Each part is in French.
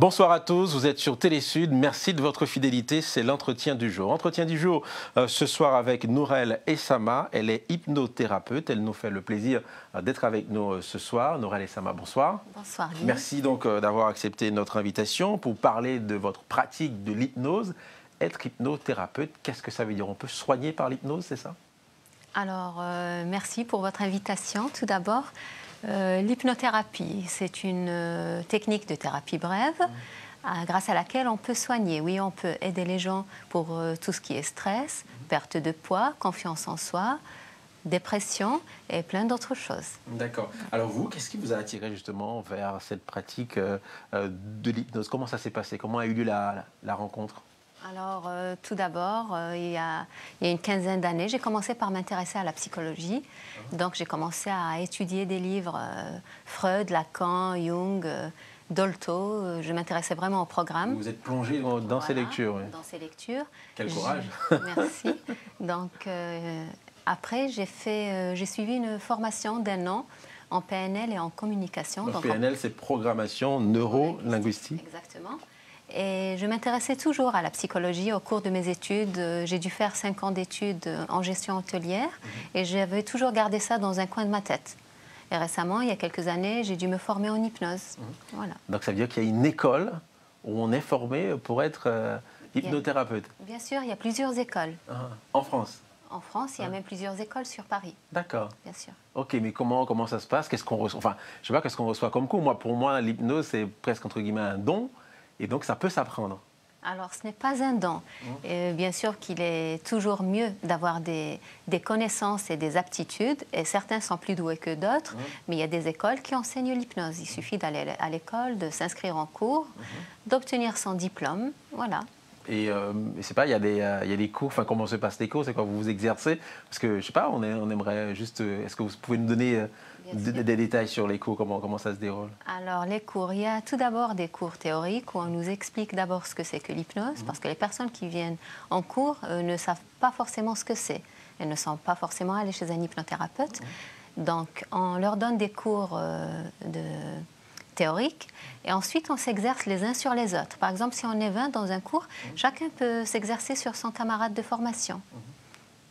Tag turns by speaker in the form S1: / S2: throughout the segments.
S1: Bonsoir à tous, vous êtes sur Télésud, merci de votre fidélité, c'est l'entretien du jour. Entretien du jour ce soir avec Nourel Essama, elle est hypnothérapeute, elle nous fait le plaisir d'être avec nous ce soir. Nourel Essama, bonsoir.
S2: Bonsoir Guy.
S1: Merci donc d'avoir accepté notre invitation pour parler de votre pratique de l'hypnose. Être hypnothérapeute, qu'est-ce que ça veut dire? On peut soigner par l'hypnose, c'est ça?
S2: Alors, merci pour votre invitation tout d'abord. L'hypnothérapie, c'est une technique de thérapie brève grâce à laquelle on peut soigner. Oui, on peut aider les gens pour tout ce qui est stress, perte de poids, confiance en soi, dépression et plein d'autres choses.
S1: D'accord. Alors vous, qu'est-ce qui vous a attiré justement vers cette pratique de l'hypnose? Comment ça s'est passé? Comment a eu lieu la rencontre?
S2: Alors, tout d'abord, il y a une quinzaine d'années, j'ai commencé par m'intéresser à la psychologie. Donc, j'ai commencé à étudier des livres, Freud, Lacan, Jung, Dolto. Je m'intéressais vraiment au programme.
S1: Vous êtes plongé dans ces lectures. Oui.
S2: Dans ces lectures.
S1: Quel courage.
S2: Merci. Donc, après, j'ai suivi une formation d'1 an en PNL et en communication.
S1: Donc PNL, c'est programmation neuro-linguistique.
S2: Exactement. Et je m'intéressais toujours à la psychologie. Au cours de mes études, j'ai dû faire 5 ans d'études en gestion hôtelière et j'avais toujours gardé ça dans un coin de ma tête. Et récemment, il y a quelques années, j'ai dû me former en hypnose. Voilà.
S1: Donc ça veut dire qu'il y a une école où on est formé pour être hypnothérapeute?
S2: Bien sûr, il y a plusieurs écoles.
S1: En France?
S2: En France, il y a même plusieurs écoles sur Paris.
S1: D'accord.
S2: Bien sûr.
S1: Ok, mais comment ça se passe? Qu'est-ce qu'on reçoit? Enfin, je sais pas, qu'est-ce qu'on reçoit comme cours? Pour moi, l'hypnose, c'est presque entre guillemets un don. Et donc, ça peut s'apprendre.
S2: Alors, ce n'est pas un don. Bien sûr qu'il est toujours mieux d'avoir des connaissances et des aptitudes. Et certains sont plus doués que d'autres. Mais il y a des écoles qui enseignent l'hypnose. Il suffit d'aller à l'école, de s'inscrire en cours, d'obtenir son diplôme. Voilà.
S1: Et je sais pas, il y a des cours, enfin, comment se passent les cours? C'est quand vous vous exercez? Parce que, je sais pas, on aimerait juste... Est-ce que vous pouvez nous donner des détails sur les cours, comment ça se déroule? Alors,
S2: les cours, il y a tout d'abord des cours théoriques où on nous explique d'abord ce que c'est que l'hypnose, parce que les personnes qui viennent en cours ne savent pas forcément ce que c'est. Elles ne sont pas forcément allées chez un hypnothérapeute. Donc, on leur donne des cours théoriques et ensuite on s'exerce les uns sur les autres. Par exemple, si on est 20 dans un cours, chacun peut s'exercer sur son camarade de formation.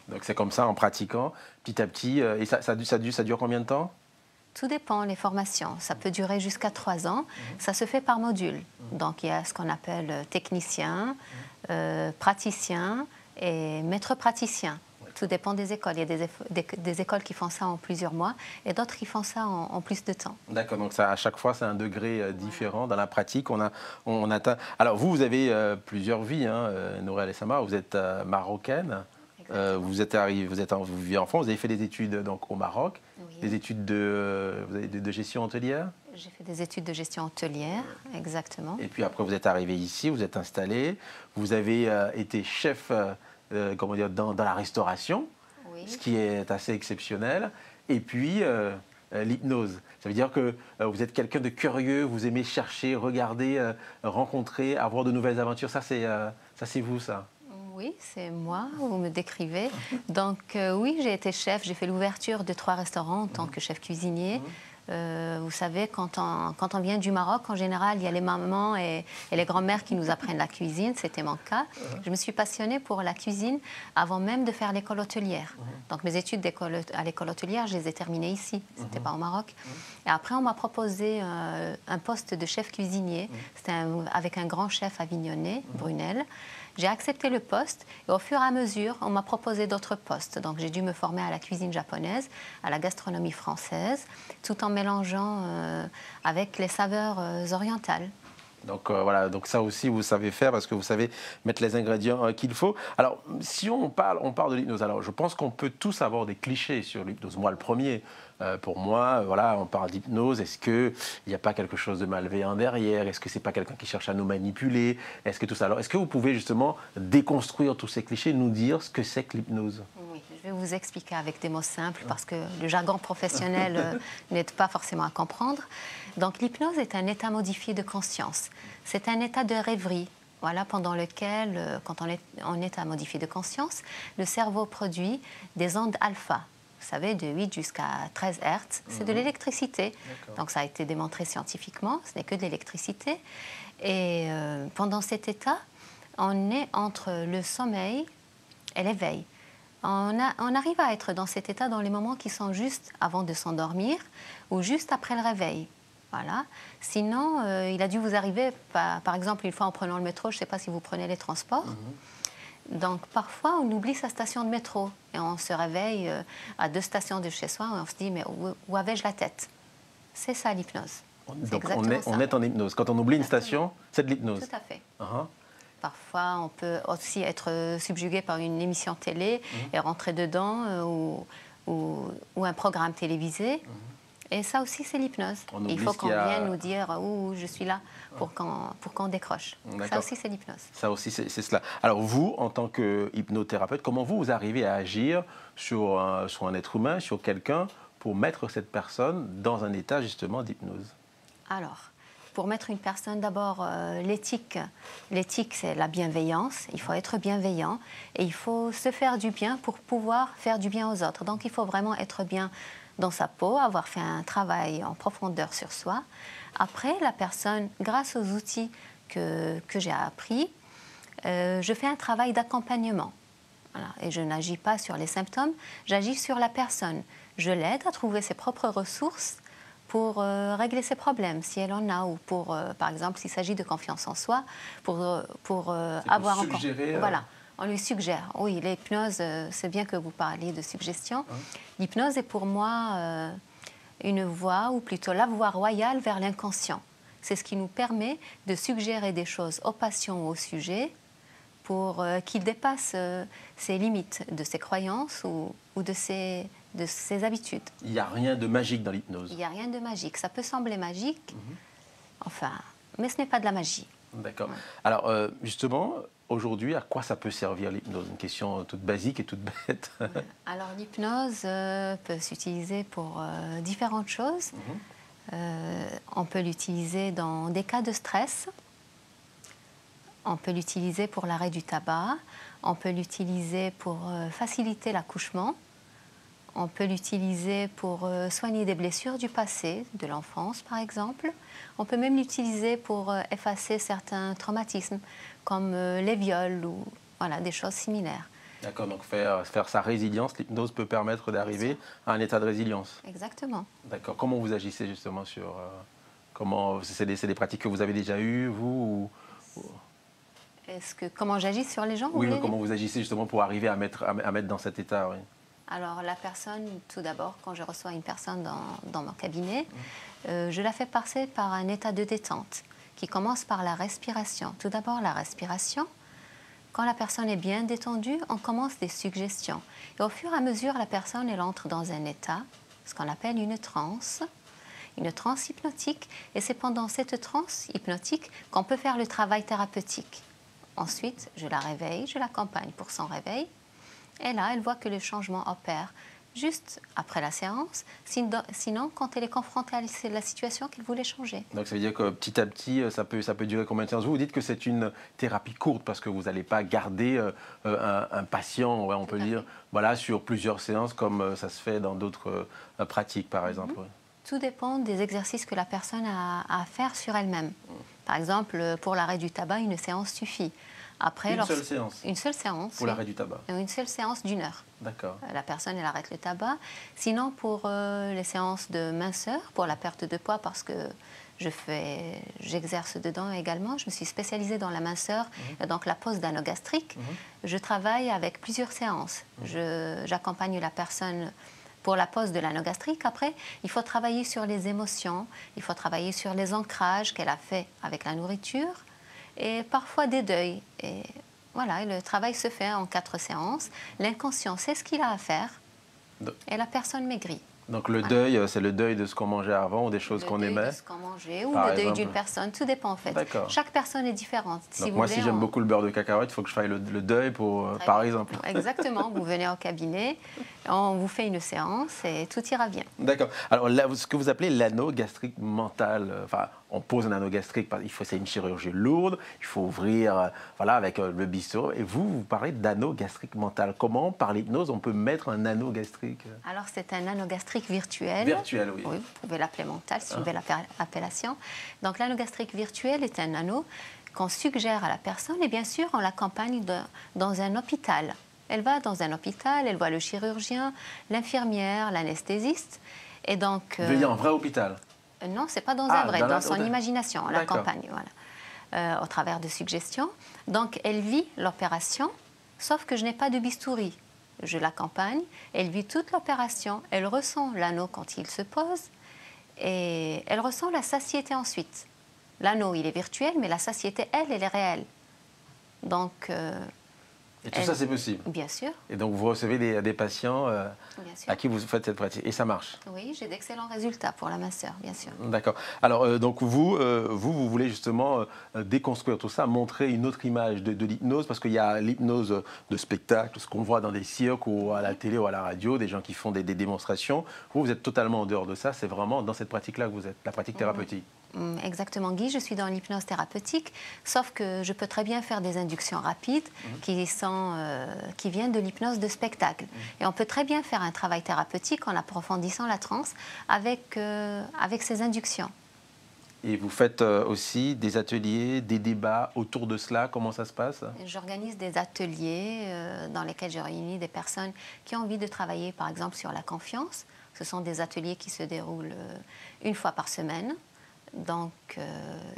S1: Donc, c'est comme ça, en pratiquant, petit à petit. Et ça dure combien de temps?
S2: Tout dépend, les formations. Ça peut durer jusqu'à 3 ans. Ça se fait par module. Donc, il y a ce qu'on appelle technicien, praticien et maître praticien. Tout dépend des écoles. Il y a des écoles qui font ça en plusieurs mois et d'autres qui font ça en plus de temps. D'accord,
S1: donc ça, à chaque fois, c'est un degré différent. Dans la pratique, on atteint... Alors, vous avez plusieurs vies, Nourel Essama. Vous êtes marocaine. Vous vivez en France, vous avez fait des études donc, au Maroc, des études de gestion hôtelière?
S2: J'ai fait des études de gestion hôtelière, exactement.
S1: Et puis après, vous êtes arrivé ici, vous êtes installé, vous avez été chef dans la restauration, ce qui est assez exceptionnel. Et puis, l'hypnose. Ça veut dire que vous êtes quelqu'un de curieux, vous aimez chercher, regarder, rencontrer, avoir de nouvelles aventures. Ça, c'est vous, ça?
S2: Oui, c'est moi, vous me décrivez. Donc oui, j'ai été chef, j'ai fait l'ouverture de 3 restaurants en tant que chef cuisinier. Vous savez, quand on vient du Maroc, en général, il y a les mamans et les grands-mères qui nous apprennent la cuisine. C'était mon cas. Je me suis passionnée pour la cuisine avant même de faire l'école hôtelière. Donc mes études à l'école hôtelière, je les ai terminées ici. C'était pas au Maroc. Et après, on m'a proposé un poste de chef cuisinier. C'était avec un grand chef avignonnais, Brunel. J'ai accepté le poste et au fur et à mesure, on m'a proposé d'autres postes. Donc j'ai dû me former à la cuisine japonaise, à la gastronomie française, tout en mélangeant avec les saveurs orientales.
S1: Donc voilà, donc ça aussi vous savez faire parce que vous savez mettre les ingrédients qu'il faut. Alors si on parle de l'hypnose, alors je pense qu'on peut tous avoir des clichés sur l'hypnose. Moi le premier, pour moi, voilà, on parle d'hypnose. Est-ce qu'il n'y a pas quelque chose de malveillant derrière? Est-ce que c'est pas quelqu'un qui cherche à nous manipuler? Est-ce que tout ça? Alors est-ce que vous pouvez justement déconstruire tous ces clichés, nous dire ce que c'est que l'hypnose?
S2: Oui, je vais vous expliquer avec des mots simples parce que le jargon professionnel n'aide pas forcément à comprendre. Donc l'hypnose est un état modifié de conscience. C'est un état de rêverie, voilà, pendant lequel, quand on est en état modifié de conscience, le cerveau produit des ondes alpha. vous savez, de 8 jusqu'à 13 Hertz, c'est de l'électricité. Donc ça a été démontré scientifiquement, ce n'est que de l'électricité. Et pendant cet état, on est entre le sommeil et l'éveil. On arrive à être dans cet état dans les moments qui sont juste avant de s'endormir ou juste après le réveil. Voilà. Sinon, il a dû vous arriver, par exemple, une fois en prenant le métro, je ne sais pas si vous prenez les transports. Donc, parfois, on oublie sa station de métro et on se réveille à 2 stations de chez soi et on se dit, mais où avais-je la tête? C'est ça l'hypnose.
S1: Donc, on est en hypnose. Quand on oublie une station, c'est de l'hypnose.
S2: Tout à fait. Parfois, on peut aussi être subjugué par une émission télé et rentrer dedans ou un programme télévisé. Et ça aussi, c'est l'hypnose. Il faut qu'on vienne nous dire « où je suis là » pour qu'on décroche. Ça aussi, c'est l'hypnose.
S1: Ça aussi, c'est cela. Alors vous, en tant qu'hypnothérapeute, comment vous arrivez à agir sur un être humain, sur quelqu'un, pour mettre cette personne dans un état justement d'hypnose?
S2: Alors, pour mettre une personne, d'abord, l'éthique, c'est la bienveillance. Il faut être bienveillant et il faut se faire du bien pour pouvoir faire du bien aux autres. Donc, il faut vraiment être bien dans sa peau, avoir fait un travail en profondeur sur soi. Après, la personne, grâce aux outils que j'ai appris, je fais un travail d'accompagnement. Voilà. Et je n'agis pas sur les symptômes, j'agis sur la personne. Je l'aide à trouver ses propres ressources pour régler ses problèmes, si elle en a, ou pour, par exemple, s'il s'agit de confiance en soi, pour avoir encore... Voilà, on lui suggère. Oui, l'hypnose, c'est bien que vous parliez de suggestion. L'hypnose est pour moi une voie, ou plutôt la voie royale vers l'inconscient. C'est ce qui nous permet de suggérer des choses aux patients ou au sujet pour qu'il dépasse ses limites de ses croyances ou de ses habitudes.
S1: Il n'y a rien de magique dans l'hypnose.
S2: Il n'y a rien de magique. Ça peut sembler magique, enfin, mais ce n'est pas de la magie.
S1: D'accord. Alors, justement, aujourd'hui, à quoi ça peut servir l'hypnose? Une question toute basique et toute bête.
S2: Alors, l'hypnose peut s'utiliser pour différentes choses. On peut l'utiliser dans des cas de stress. On peut l'utiliser pour l'arrêt du tabac. On peut l'utiliser pour faciliter l'accouchement. On peut l'utiliser pour soigner des blessures du passé, de l'enfance par exemple. On peut même l'utiliser pour effacer certains traumatismes, comme les viols ou voilà, des choses similaires.
S1: D'accord, donc faire sa résilience, l'hypnose peut permettre d'arriver à un état de résilience.
S2: Exactement.
S1: D'accord. Comment vous agissez justement sur... c'est des pratiques que vous avez déjà eues, vous
S2: Comment j'agis sur les gens?
S1: Oui, mais comment vous agissez justement pour arriver à mettre dans cet état, oui.
S2: Alors la personne, tout d'abord, quand je reçois une personne dans mon cabinet, je la fais passer par un état de détente qui commence par la respiration. Tout d'abord la respiration. Quand la personne est bien détendue, on commence des suggestions. Et au fur et à mesure, la personne elle entre dans un état, ce qu'on appelle une transe hypnotique. Et c'est pendant cette transe hypnotique qu'on peut faire le travail thérapeutique. Ensuite, je la réveille, je l'accompagne pour son réveil. Et là, elle voit que le changement opère juste après la séance, sinon quand elle est confrontée à la situation qu'elle voulait changer.
S1: Donc ça veut dire que petit à petit, ça peut durer combien de séances? Vous dites que c'est une thérapie courte parce que vous n'allez pas garder un patient, ouais, on peut dire, voilà, sur plusieurs séances comme ça se fait dans d'autres pratiques, par exemple. Ouais.
S2: Tout dépend des exercices que la personne a à faire sur elle-même. Par exemple, pour l'arrêt du tabac, une séance suffit. Après,
S1: seule séance? Une seule séance. Pour l'arrêt du tabac?
S2: Une seule séance d'1 heure.
S1: D'accord.
S2: La personne, elle arrête le tabac. Sinon, pour les séances de minceur, pour la perte de poids, parce que j'exerce dedans également, je me suis spécialisée dans la minceur, donc la pose d'anogastrique. Je travaille avec plusieurs séances. J'accompagne la personne pour la pose de l'anogastrique. Après, il faut travailler sur les émotions, il faut travailler sur les ancrages qu'elle a fait avec la nourriture, et parfois des deuils. Et voilà, le travail se fait en 4 séances. L'inconscient, c'est ce qu'il a à faire, et la personne maigrit.
S1: Donc le deuil, c'est le deuil de ce qu'on mangeait avant ou des choses qu'on aimait?
S2: Le deuil de ce qu'on mangeait ou le deuil d'une personne, tout dépend en fait. Chaque personne est différente.
S1: Donc moi, si j'aime beaucoup le beurre de cacahuète, il faut que je fasse le deuil, par exemple.
S2: Exactement, vous venez au cabinet, On vous fait une séance et tout ira bien.
S1: D'accord. Alors, là, ce que vous appelez l'anneau gastrique mental, enfin, on pose un anneau gastrique, c'est une chirurgie lourde, il faut ouvrir, voilà, avec le bistouri. Et vous parlez d'anneau gastrique mental. Comment, par l'hypnose, on peut mettre un anneau gastrique?
S2: Alors, c'est un anneau gastrique virtuel.
S1: Virtuel, oui.
S2: Oui, vous pouvez l'appeler mental, c'est une belle appellation. Donc, l'anneau gastrique virtuel est un anneau qu'on suggère à la personne et bien sûr, on l'accompagne dans un hôpital. Elle va dans un hôpital, elle voit le chirurgien, l'infirmière, l'anesthésiste. Et donc,
S1: Vous voyez un vrai hôpital?
S2: Non, ce n'est pas dans un vrai, dans son imagination, on
S1: D'accord.
S2: l'accompagne, voilà, au travers de suggestions. Donc, elle vit l'opération, sauf que je n'ai pas de bistouri. Je l'accompagne, elle vit toute l'opération, elle ressent l'anneau quand il se pose et elle ressent la satiété ensuite. L'anneau, il est virtuel, mais la satiété, elle est réelle. Donc...
S1: et tout ça, c'est possible?
S2: Bien sûr.
S1: Et donc, vous recevez des patients à qui vous faites cette pratique. Et ça marche?
S2: Oui, j'ai d'excellents résultats pour la masseur, bien sûr.
S1: D'accord. Alors, donc, vous voulez justement déconstruire tout ça, montrer une autre image de l'hypnose, parce qu'il y a l'hypnose de spectacle, ce qu'on voit dans des cirques ou à la télé ou à la radio, des gens qui font des démonstrations. Vous êtes totalement en dehors de ça. C'est vraiment dans cette pratique-là que vous êtes, la pratique thérapeutique.
S2: Exactement, Guy, je suis dans l'hypnose thérapeutique, sauf que je peux très bien faire des inductions rapides qui viennent de l'hypnose de spectacle. Et on peut très bien faire un travail thérapeutique en approfondissant la transe avec ces inductions.
S1: Et vous faites aussi des ateliers, des débats autour de cela. Comment ça se passe?
S2: J'organise des ateliers dans lesquels je réunis des personnes qui ont envie de travailler, par exemple, sur la confiance. Ce sont des ateliers qui se déroulent une fois par semaine. Donc,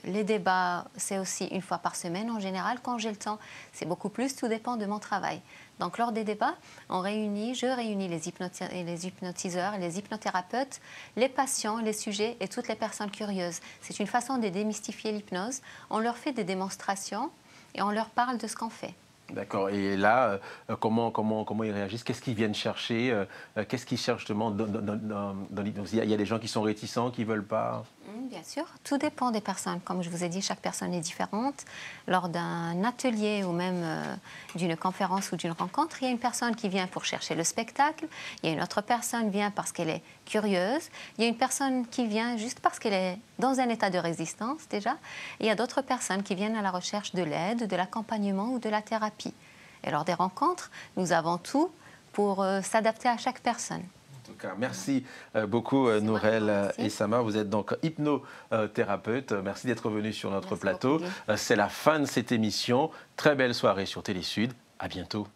S2: les débats, c'est aussi une fois par semaine en général. Quand j'ai le temps, c'est beaucoup plus, tout dépend de mon travail. Donc, lors des débats, je réunis les hypnotiseurs, les hypnothérapeutes, les patients, les sujets et toutes les personnes curieuses. C'est une façon de démystifier l'hypnose. On leur fait des démonstrations et on leur parle de ce qu'on fait.
S1: D'accord. Et là, comment ils réagissent? Qu'est-ce qu'ils viennent chercher? Qu'est-ce qu'ils cherchent justement dans l'hypnose? Il y a des gens qui sont réticents, qui ne veulent pas?
S2: Bien sûr, tout dépend des personnes. Comme je vous ai dit, chaque personne est différente. Lors d'un atelier ou même d'une conférence ou d'une rencontre, il y a une personne qui vient pour chercher le spectacle, il y a une autre personne qui vient parce qu'elle est curieuse, il y a une personne qui vient juste parce qu'elle est dans un état de résistance déjà, et il y a d'autres personnes qui viennent à la recherche de l'aide, de l'accompagnement ou de la thérapie. Et lors des rencontres, nous avons tout pour s'adapter à chaque personne.
S1: En tout cas, merci beaucoup Nourel Essama. Vous êtes donc hypnothérapeute. Merci d'être venu sur notre plateau. C'est la fin de cette émission. Très belle soirée sur Télé Sud. À bientôt.